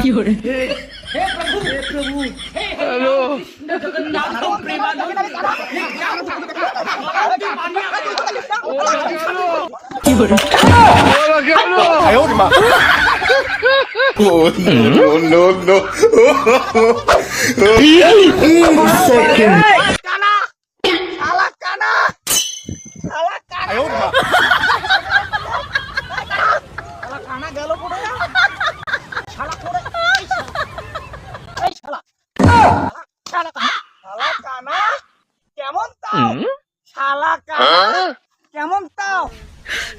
हे प्रभु हे hello Jagannath Premanand हे क्या Oh no no no no! Second. काना साला काना साला काना গেল কোথায় শালা করে এই শালা শালা কানা কেমন তাও শালা কানা কেমন তাও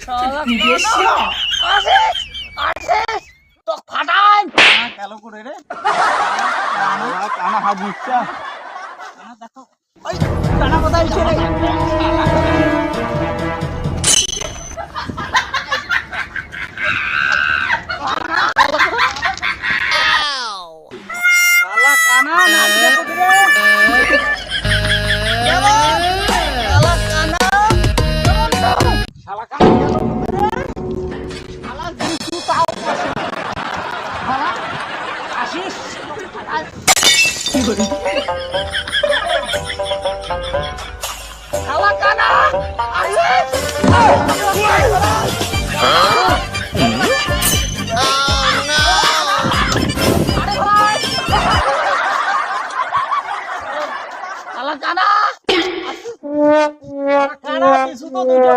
শালা কানা আসিস তো ফাটাই কানা গেল করে রে কানা কানা হাত মুচ্ছা কানা দেখো ওই কানা কোথায় চলে গেল শালা কানা নাচবে কোথায় কেমন শালা কানা কেমন তাও শালা কানা গেল কোথায় শালা কিছু তাও শালা আসিস শালা কানা আসিস শালা কানা কানা কিছু তো দুটো